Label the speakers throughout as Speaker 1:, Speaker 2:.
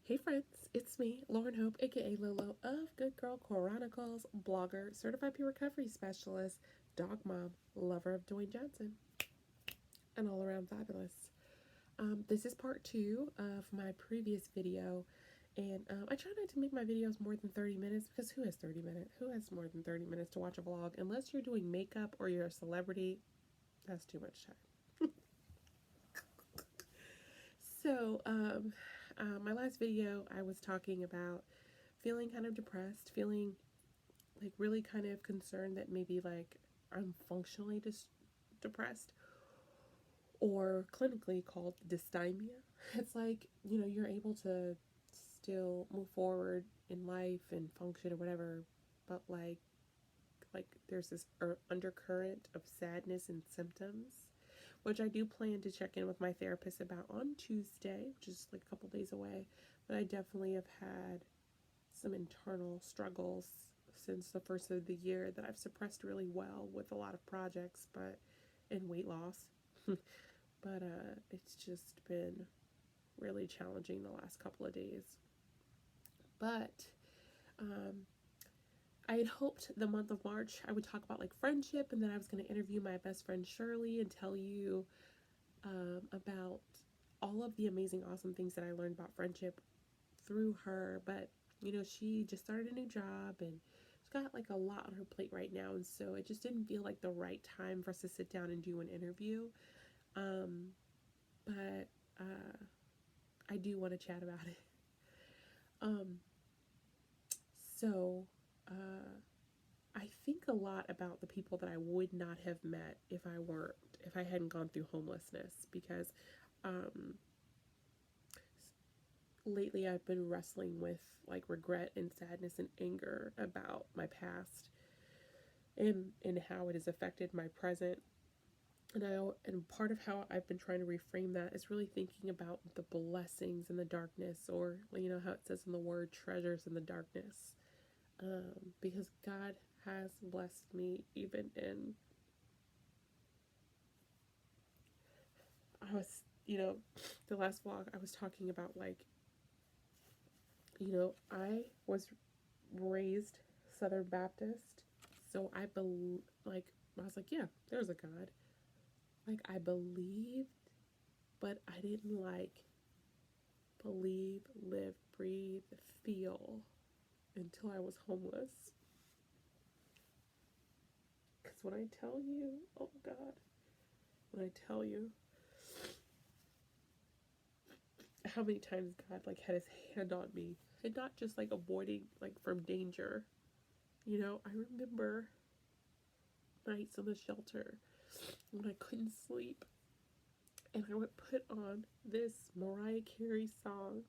Speaker 1: Hey friends, it's me, Lauren Hope, aka Lolo of Good Girl Chronicles, blogger, certified peer recovery specialist, dog mom, lover of Dwayne Johnson, and all around fabulous. This is part two of my previous video, and I try not to make my videos more than 30 minutes because who has 30 minutes? Who has more than 30 minutes to watch a vlog? Unless you're doing makeup or you're a celebrity, that's too much time. So, my last video, I was talking about feeling kind of depressed, feeling like really kind of concerned that maybe like I'm functionally depressed or clinically called dysthymia. It's like, you're able to still move forward in life and function or whatever, but like there's this undercurrent of sadness and symptoms, which I do plan to check in with my therapist about on Tuesday, which is like a couple days away. But I definitely have had some internal struggles since the first of the year that I've suppressed really well with a lot of projects, but in weight loss. But it's just been really challenging the last couple of days. But um, I had hoped the month of March I would talk about like friendship, and then I was going to interview my best friend Shirley and tell you about all of the amazing, awesome things that I learned about friendship through her. But she just started a new job and she's got like a lot on her plate right now, and so it just didn't feel like the right time for us to sit down and do an interview. Um, but I do want to chat about it. Um, so uh, I think a lot about the people that I would not have met if I hadn't gone through homelessness, because um, lately I've been wrestling with like regret and sadness and anger about my past and how it has affected my present. And part of how I've been trying to reframe that is really thinking about the blessings in the darkness, or how it says in the word, treasures in the darkness. Because God has blessed me even in, I was, the last vlog I was talking about, like, I was raised Southern Baptist, so I believe, like, I was like, yeah, there's a God. Like, I believed, but I didn't like believe, live, breathe, feel until I was homeless. Because when I tell you, oh God, when I tell you how many times God like had his hand on me and not just like avoiding like from danger. I remember nights in the shelter when I couldn't sleep and I would put on this Mariah Carey song.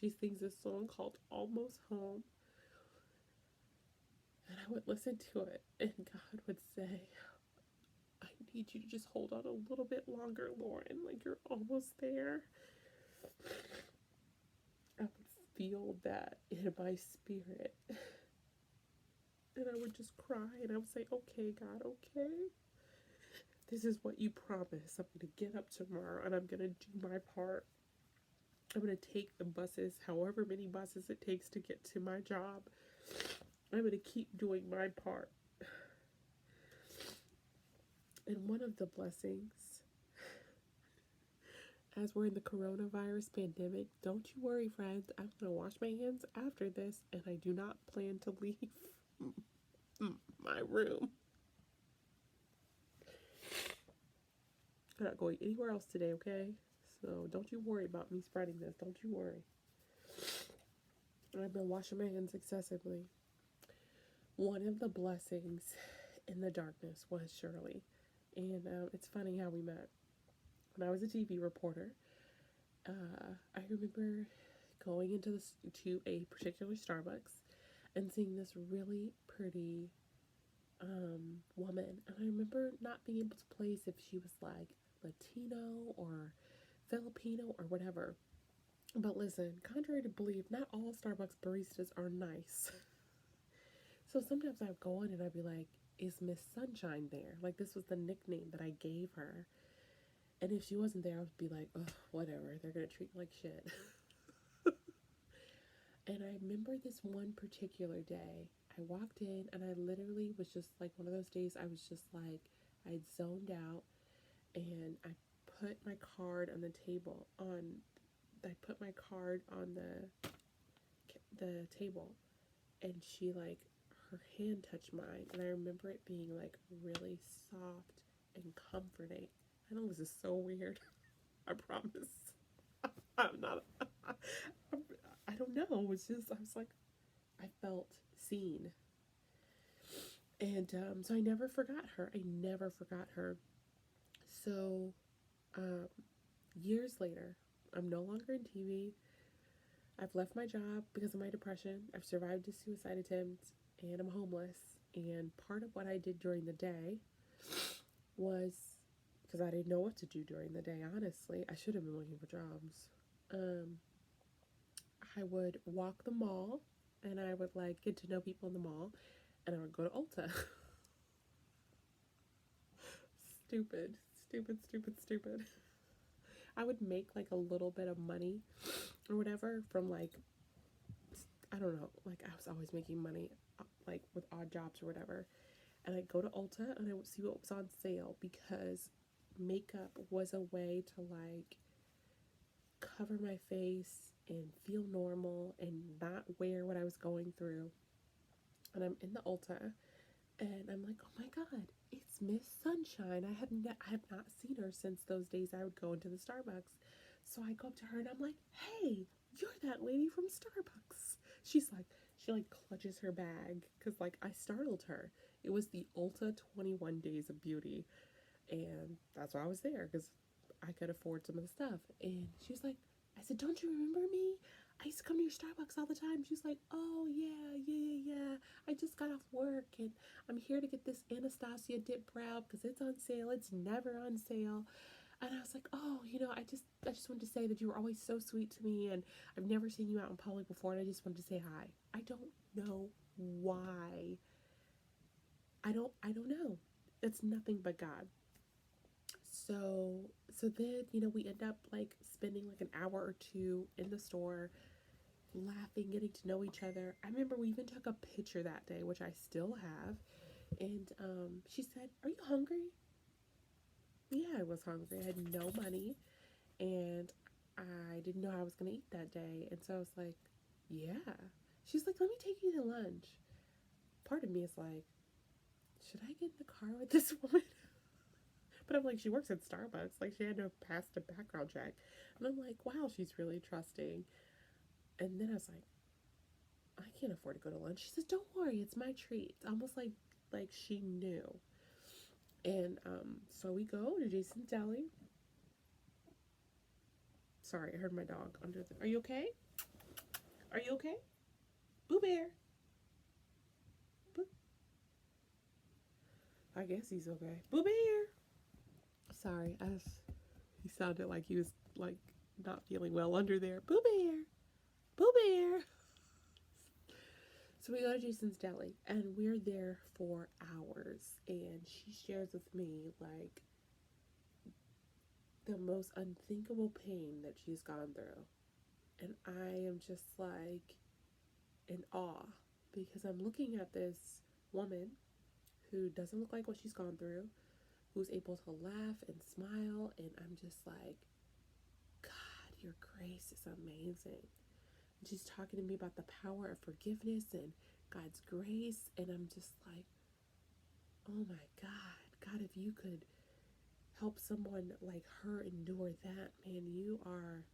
Speaker 1: She sings this song called Almost Home, and I would listen to it and God would say, I need you to just hold on a little bit longer, Lauren, like you're almost there. I would feel that in my spirit. And I would just cry and I would say, okay, God, okay. This is what you promised. I'm going to get up tomorrow and I'm going to do my part. I'm going to take the buses, however many buses it takes to get to my job. I'm going to keep doing my part. And one of the blessings, as we're in the coronavirus pandemic, don't you worry, friends. I'm going to wash my hands after this, and I do not plan to leave my room. I'm not going anywhere else today, okay? So don't you worry about me spreading this. Don't you worry. I've been washing my hands excessively. One of the blessings in the darkness was Shirley. And it's funny how we met. When I was a TV reporter, I remember going to a particular Starbucks and seeing this really pretty woman. And I remember not being able to place if she was like Latino or Filipino or whatever. But listen, contrary to belief, not all Starbucks baristas are nice. So sometimes I'd go in and I'd be like, is Miss Sunshine there? Like, this was the nickname that I gave her. And if she wasn't there, I would be like, oh, whatever. They're gonna treat me like shit. And I remember this one particular day, I walked in and I literally was just like one of those days I was just like, I had zoned out, and I put my card on the table on I put my card on the table, and she like her hand touched mine, and I remember it being like really soft and comforting. I know this is so weird. I promise. I'm not. I don't know. It's just I was like I felt seen, and so I never forgot her. I never forgot her. So um, years later, I'm no longer in TV. I've left my job because of my depression. I've survived a suicide attempt, and I'm homeless. And part of what I did during the day was because I didn't know what to do during the day, honestly. I should have been looking for jobs. Um, I would walk the mall, and I would like get to know people in the mall, and I would go to Ulta. Stupid, stupid, stupid, stupid. I would make like a little bit of money or whatever from like, I don't know, like I was always making money like with odd jobs or whatever. And I'd go to Ulta and I would see what was on sale, because makeup was a way to like cover my face and feel normal and not wear what I was going through. And I'm in the Ulta and I'm like, oh my God, it's Miss Sunshine. I have not seen her since those days I would go into the Starbucks. So I go up to her and I'm like, hey, you're that lady from Starbucks. She's like, she like clutches her bag because like I startled her. It was the Ulta 21 Days of Beauty, and that's why I was there, because I could afford some of the stuff. And she was like, I said, don't you remember me? I used to come to your Starbucks all the time. She's like, oh, yeah. I just got off work, and I'm here to get this Anastasia Dip Brow because it's on sale. It's never on sale. And I was like, oh, I just wanted to say that you were always so sweet to me, and I've never seen you out in public before, and I just wanted to say hi. I don't know why. I don't know. It's nothing but God. So then, we end up like spending like an hour or two in the store, laughing, getting to know each other. I remember we even took a picture that day, which I still have. And she said, are you hungry? Yeah, I was hungry. I had no money, and I didn't know how I was going to eat that day. And so I was like, yeah. She's like, let me take you to lunch. Part of me is like, should I get in the car with this woman? But I'm like, she works at Starbucks. Like, she had to pass the background check. And I'm like, wow, she's really trusting. And then I was like, I can't afford to go to lunch. She says, don't worry, it's my treat. It's almost like she knew. And so we go to Jason's Deli. Sorry, I heard my dog under the... Are you okay? Are you okay? Boo Bear. Boo. I guess he's okay. Boo Bear. Sorry, he sounded like he was like not feeling well under there. Boo Bear. Boo Bear. So we go to Jason's Deli, and we're there for hours, and she shares with me like the most unthinkable pain that she's gone through. And I am just like in awe, because I'm looking at this woman who doesn't look like what she's gone through, who's able to laugh and smile, and I'm just like, God, your grace is amazing. And she's talking to me about the power of forgiveness and God's grace, and I'm just like, oh my God, if you could help someone like her endure that, man, you are.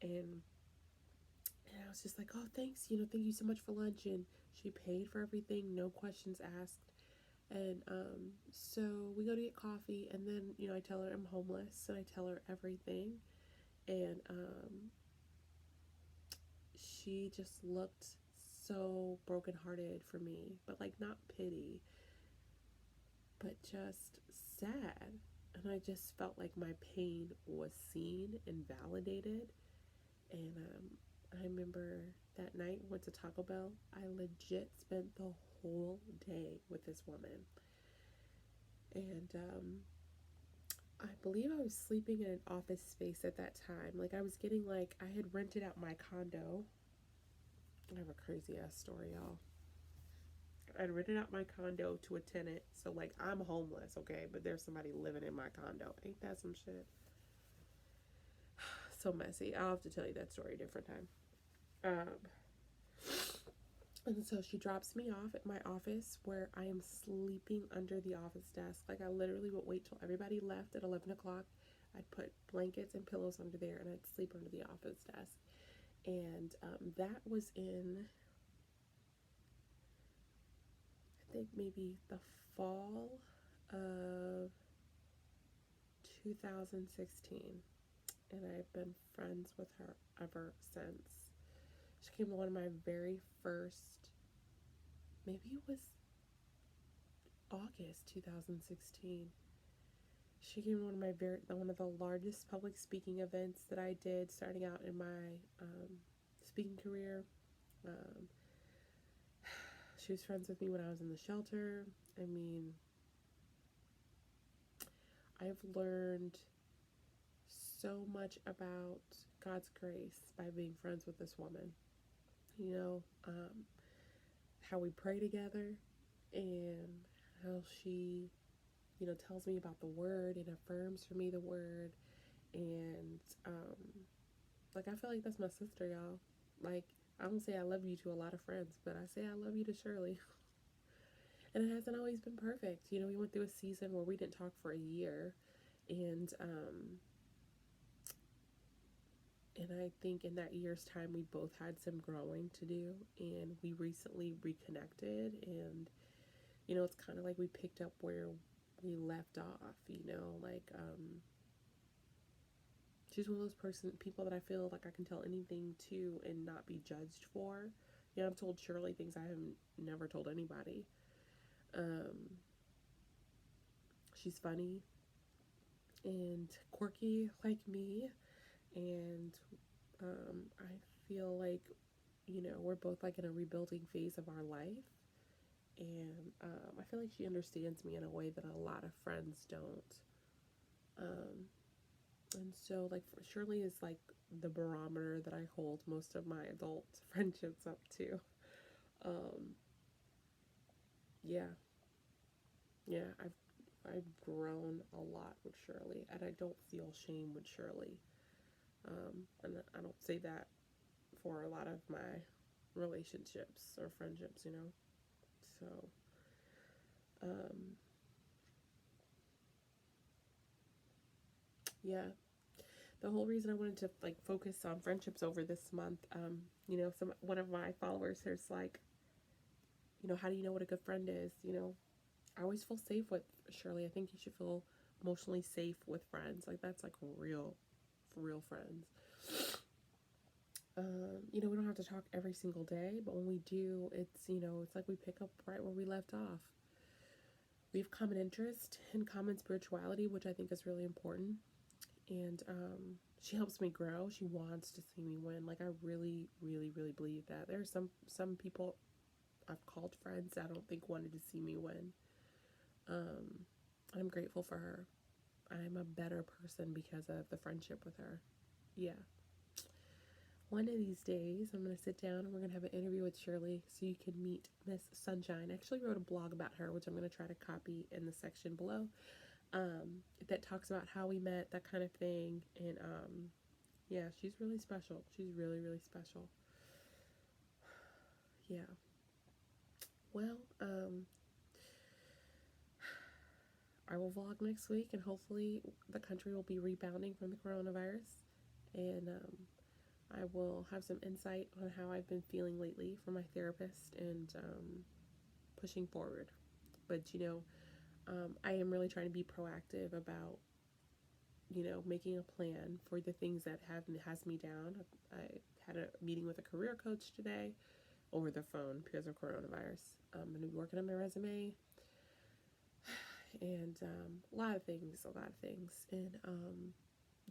Speaker 1: And I was just like, oh, thanks, thank you so much for lunch. And she paid for everything, no questions asked. And so we go to get coffee, and then, I tell her I'm homeless, and I tell her everything. And she just looked so brokenhearted for me, but like not pity, but just sad. And I just felt like my pain was seen and validated. And I remember that night we went to Taco Bell. I legit spent the whole day with this woman. And I believe I was sleeping in an office space at that time. Like, I was getting, like, I had rented out my condo. I have a crazy ass story, y'all. I'd rented out my condo to a tenant, so like I'm homeless, okay, but there's somebody living in my condo. Ain't that some shit? So messy. I'll have to tell you that story a different time. Um, and so she drops me off at my office where I am sleeping under the office desk. Like I literally would wait till everybody left at 11 o'clock. I'd put blankets and pillows under there, and I'd sleep under the office desk. And that was in, I think maybe the fall of 2016, and I've been friends with her ever since. She came to one of my very first, maybe it was August 2016. She came to one of the largest public speaking events that I did starting out in my speaking career. Um, she was friends with me when I was in the shelter. I mean, I've learned so much about God's grace by being friends with this woman. You know, how we pray together and how she, tells me about the word and affirms for me the word. And, like, I feel like that's my sister, y'all. Like, I don't say I love you to a lot of friends, but I say I love you to Shirley. And it hasn't always been perfect. We went through a season where we didn't talk for a year. And I think in that year's time, we both had some growing to do. And we recently reconnected. And, it's kind of like we picked up where we left off, she's one of those people that I feel like I can tell anything to and not be judged for. I've told Shirley things I have never told anybody. She's funny and quirky like me, and I feel like, we're both like in a rebuilding phase of our life, and I feel like she understands me in a way that a lot of friends don't. And so, like, Shirley is like the barometer that I hold most of my adult friendships up to. Um, yeah, yeah, I've grown a lot with Shirley, and I don't feel shame with Shirley. And I don't say that for a lot of my relationships or friendships. So, um, yeah, the whole reason I wanted to like focus on friendships over this month, one of my followers is like, how do you know what a good friend is? I always feel safe with Shirley. I think you should feel emotionally safe with friends. Like that's like real, for real friends. We don't have to talk every single day, but when we do, it's like we pick up right where we left off. We have common interest and common spirituality, which I think is really important. And she helps me grow. She wants to see me win. Like I really, really, really believe that. There are some people I've called friends that I don't think wanted to see me win. I'm grateful for her. I'm a better person because of the friendship with her. Yeah. One of these days, I'm going to sit down and we're going to have an interview with Shirley so you can meet Miss Sunshine. I actually wrote a blog about her, which I'm going to try to copy in the section below, that talks about how we met, that kind of thing. And yeah, she's really special. She's really, really special. Yeah. Well, I will vlog next week, and hopefully the country will be rebounding from the coronavirus. And I will have some insight on how I've been feeling lately from my therapist and pushing forward. But, I am really trying to be proactive about, making a plan for the things that has me down. I had a meeting with a career coach today over the phone because of coronavirus. I'm going to be working on my resume and a lot of things. And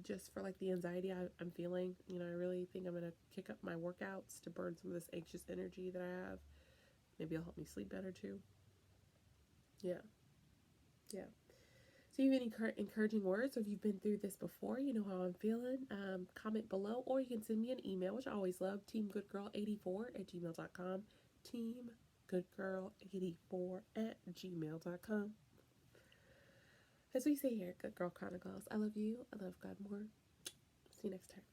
Speaker 1: just for like the anxiety I'm feeling, I really think I'm going to kick up my workouts to burn some of this anxious energy that I have. Maybe it'll help me sleep better too. Yeah. So, if you have any encouraging words, or if you've been through this before, you know how I'm feeling, comment below, or you can send me an email, which I always love, teamgoodgirl84@gmail.com. Teamgoodgirl84@gmail.com. As we say here, Good Girl Chronicles, I love you. I love God more. See you next time.